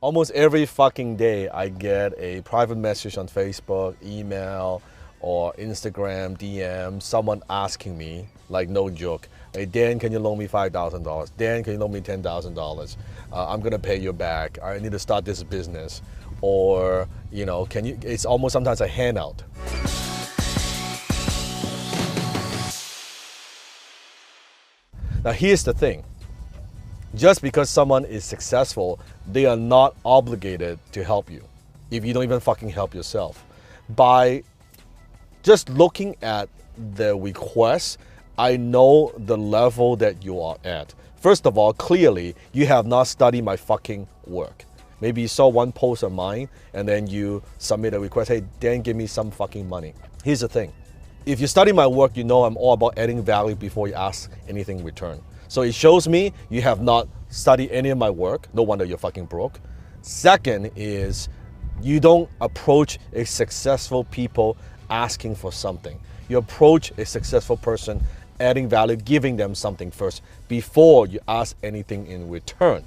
Almost every fucking day I get a private message on Facebook, email, or Instagram DM, someone asking me, like no joke, hey Dan, can you loan me $5,000? Dan, can you loan me $10,000? I'm gonna pay you back. I need to start this business. Or, you know, can you, it's almost sometimes a handout. Now here's the thing. Just because someone is successful, they are not obligated to help you if you don't even fucking help yourself. By just looking at the request, I know the level that you are at. First of all, clearly, you have not studied my fucking work. Maybe you saw one post of mine and then you submit a request, hey, Dan, give me some fucking money. Here's the thing. If you study my work, you know I'm all about adding value before you ask anything in return. So it shows me you have not studied any of my work. No wonder you're fucking broke. Second is you don't approach a successful people asking for something. You approach a successful person adding value, giving them something first before you ask anything in return.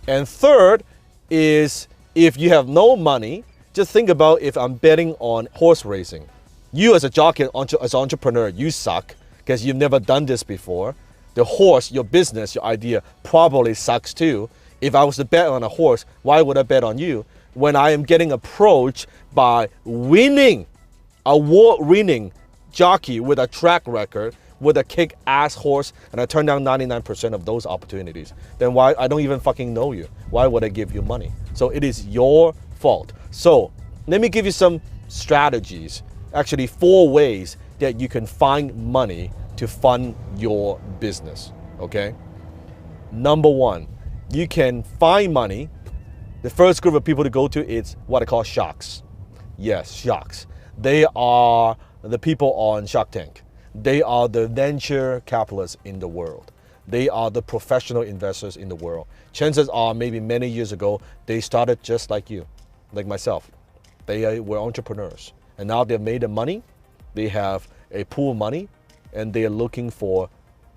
And third is if you have no money, just think about if I'm betting on horse racing. You as a jockey, as an entrepreneur, you suck because you've never done this before. The horse, your business, your idea probably sucks too. If I was to bet on a horse, why would I bet on you? When I am getting approached by award-winning jockey with a track record, with a kick-ass horse, and I turn down 99% of those opportunities, then why? I don't even fucking know you. Why would I give you money? So it is your fault. So let me give you some strategies, actually 4 ways that you can find money to fund your business, okay? Number 1, you can find money. The first group of people to go to is what I call sharks. Yes, sharks. They are the people on Shark Tank. They are the venture capitalists in the world. They are the professional investors in the world. Chances are maybe many years ago, they started just like you, like myself. They were entrepreneurs. And now they've made the money. They have a pool of money. And they are looking for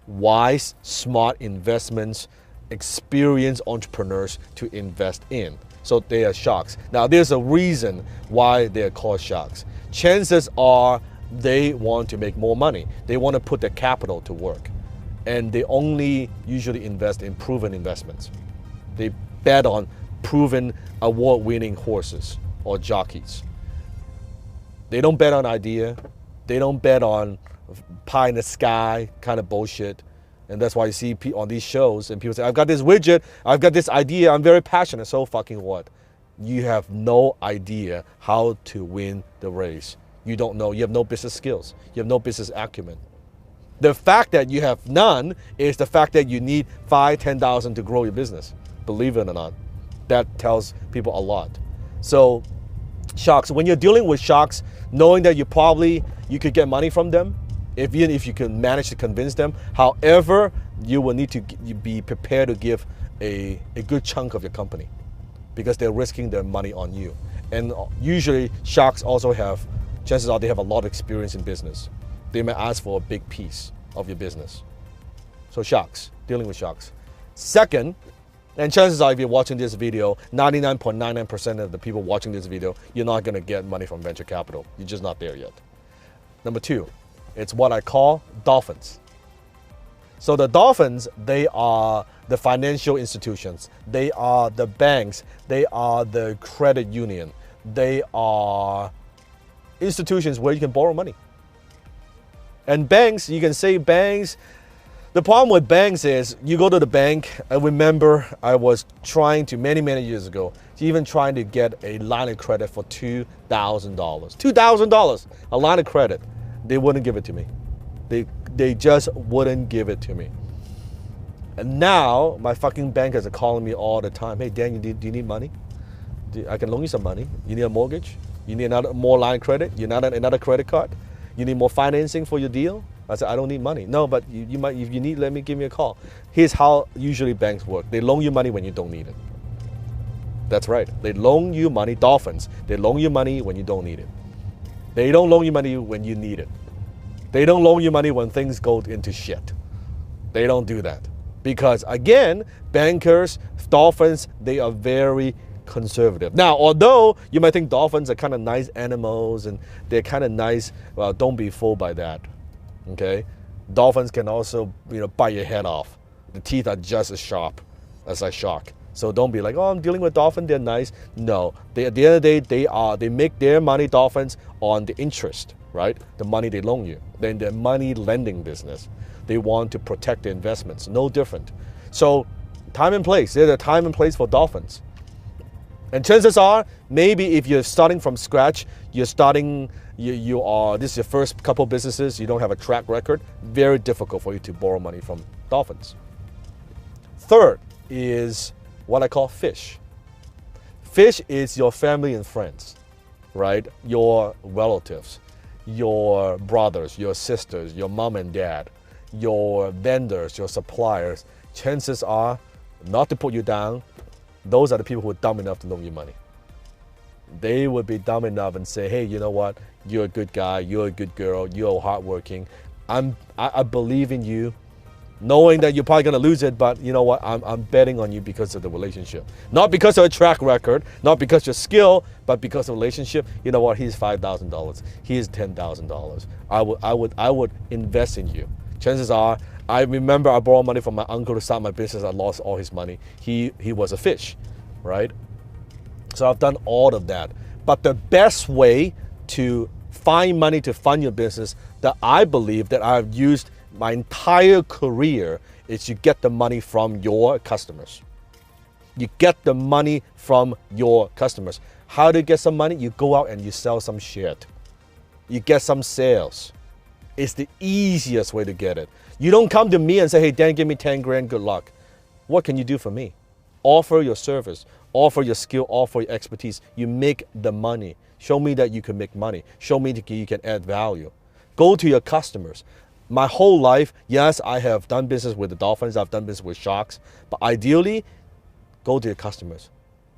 wise, smart investments, experienced entrepreneurs to invest in. So they are sharks. Now there's a reason why they are called sharks. Chances are they want to make more money. They want to put their capital to work. And they only usually invest in proven investments. They bet on proven award-winning horses or jockeys. They don't bet on idea. They don't bet on pie in the sky kind of bullshit. And that's why you see on these shows and people say, I've got this widget, I've got this idea, I'm very passionate. So fucking what? You have no idea how to win the race. You don't know. You have no business skills. You have no business acumen. The fact that you have none is the fact that you need $5,000, $10,000 to grow your business. Believe it or not. That tells people a lot. So sharks, when you're dealing with sharks, knowing that you could get money from them, even if you can manage to convince them. However, you will need to be prepared to give a good chunk of your company because they're risking their money on you. And usually sharks also have, chances are they have a lot of experience in business. They may ask for a big piece of your business. So sharks, dealing with sharks. Second, and chances are if you're watching this video, 99.99% of the people watching this video, you're not gonna get money from venture capital. You're just not there yet. Number 2, it's what I call dolphins. So the dolphins, they are the financial institutions. They are the banks. They are the credit union. They are institutions where you can borrow money. And banks, you can say banks. The problem with banks is you go to the bank. I remember I was trying to, many years ago, even trying to get a line of credit for $2,000. $2,000, a line of credit. They wouldn't give it to me. They just wouldn't give it to me. And now my fucking bankers are calling me all the time. Hey Dan, do you need money? I can loan you some money. You need a mortgage? You need more line of credit? You need another credit card? You need more financing for your deal? I said, I don't need money. No, but you might, if you need, give me a call. Here's how usually banks work. They loan you money when you don't need it. That's right. They loan you money, dolphins. They loan you money when you don't need it. They don't loan you money when you need it. They don't loan you money when things go into shit. They don't do that. Because again, bankers, dolphins, they are very conservative. Now, although you might think dolphins are kind of nice animals and they're kind of nice, well, don't be fooled by that. Okay, dolphins can also, bite your head off. The teeth are just as sharp as a shark. So don't be like, oh, I'm dealing with dolphins, they're nice. No, at the end of the day, they make their money, dolphins, on the interest, right? The money they loan you. Then the money lending business. They want to protect their investments. No different. So time and place. There's a time and place for dolphins. And chances are, maybe if you're starting from scratch, this is your first couple businesses, you don't have a track record, very difficult for you to borrow money from dolphins. Third is what I call fish. Fish is your family and friends, right? Your relatives, your brothers, your sisters, your mom and dad, your vendors, your suppliers. Chances are, not to put you down, those are the people who are dumb enough to loan you money. They would be dumb enough and say, hey, you know what? You're a good guy, you're a good girl, you're hardworking. I believe in you, knowing that you're probably gonna lose it, but you know what? I'm betting on you because of the relationship. Not because of a track record, not because of your skill, but because of relationship. You know what? He's $5,000. He's $10,000. I would invest in you. Chances are, I remember I borrowed money from my uncle to start my business. I lost all his money. He was a fish, right? So I've done all of that. But the best way to find money to fund your business that I believe that I've used my entire career is you get the money from your customers. You get the money from your customers. How do you get some money? You go out and you sell some shit. You get some sales. It's the easiest way to get it. You don't come to me and say, hey, Dan, give me 10 grand, good luck. What can you do for me? Offer your service, offer your skill, offer your expertise. You make the money. Show me that you can make money. Show me that you can add value. Go to your customers. My whole life, yes, I have done business with the dolphins, I've done business with sharks, but ideally, go to your customers.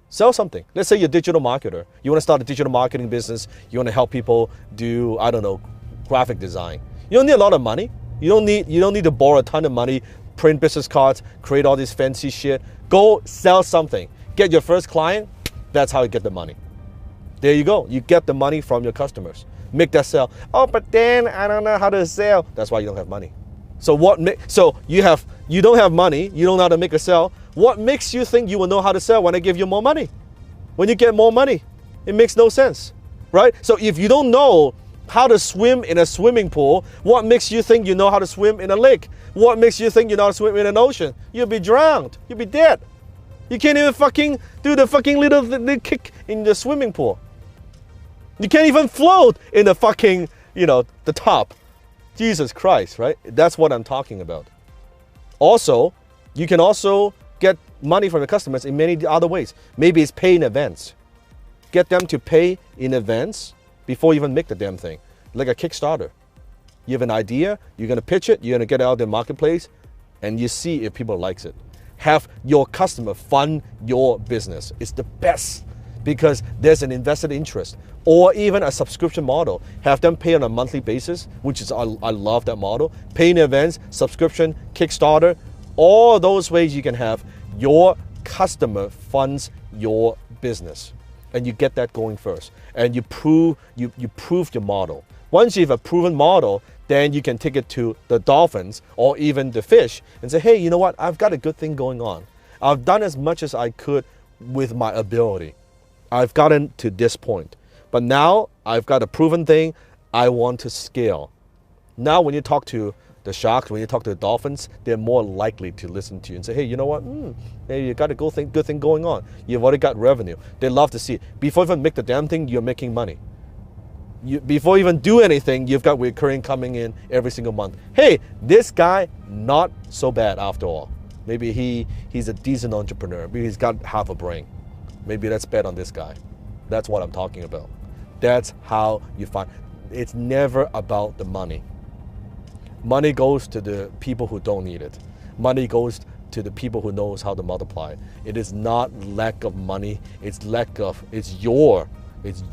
Sell something. Let's say you're a digital marketer. You want to start a digital marketing business. You want to help people do, I don't know, graphic design. You don't need a lot of money. You don't need to borrow a ton of money, print business cards, create all this fancy shit. Go sell something. Get your first client. That's how you get the money. There you go. You get the money from your customers. Make that sell. Oh, but then I don't know how to sell. That's why you don't have money. So you don't have money. You don't know how to make a sell. What makes you think you will know how to sell when I give you more money? When you get more money, it makes no sense, right? So if you don't know how to swim in a swimming pool, what makes you think you know how to swim in a lake? What makes you think you know how to swim in an ocean? You'll be drowned. You'll be dead. You can't even fucking do the fucking little kick in the swimming pool. You can't even float in the fucking, the top. Jesus Christ, right? That's what I'm talking about. Also, you can also get money from the customers in many other ways. Maybe it's pay in advance. Get them to pay in advance before you even make the damn thing. Like a Kickstarter. You have an idea, you're gonna pitch it, you're gonna get it out in the marketplace, and you see if people likes it. Have your customer fund your business. It's the best because there's an invested interest. Or even a subscription model. Have them pay on a monthly basis, which is, I love that model. Pay in advance, subscription, Kickstarter, all those ways you can have your customer funds your business. And you get that going first. And you prove your model. Once you have a proven model, then you can take it to the dolphins or even the fish and say, hey, you know what? I've got a good thing going on. I've done as much as I could with my ability. I've gotten to this point. But now I've got a proven thing. I want to scale. Now when you talk to the sharks, when you talk to the dolphins, they're more likely to listen to you and say, hey, you know what? Hey, you got a good thing going on. You've already got revenue. They love to see it. Before you even make the damn thing, you're making money. Before you even do anything, you've got recurring coming in every single month. Hey, this guy, not so bad after all. Maybe he's a decent entrepreneur. Maybe he's got half a brain. Maybe let's bet on this guy. That's what I'm talking about. That's how you find. It's never about the money. Money goes to the people who don't need it. Money goes to the people who knows how to multiply. It is not lack of money. It's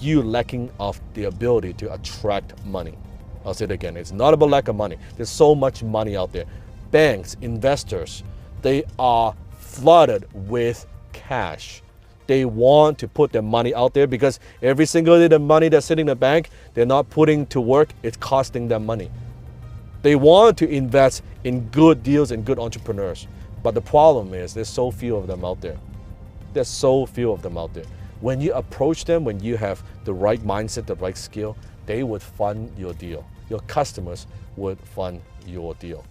you lacking of the ability to attract money. I'll say it again. It's not about lack of money. There's so much money out there. Banks, investors, they are flooded with cash. They want to put their money out there because every single day the money that's sitting in the bank, they're not putting to work, it's costing them money. They want to invest in good deals and good entrepreneurs. But the problem is there's so few of them out there. There's so few of them out there. When you approach them, when you have the right mindset, the right skill, they would fund your deal. Your customers would fund your deal.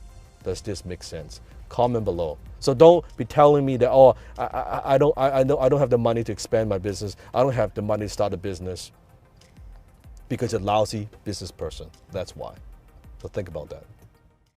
Does this make sense? Comment below. So don't be telling me that, oh, I don't have the money to expand my business. I don't have the money to start a business because you're a lousy business person. That's why. So think about that.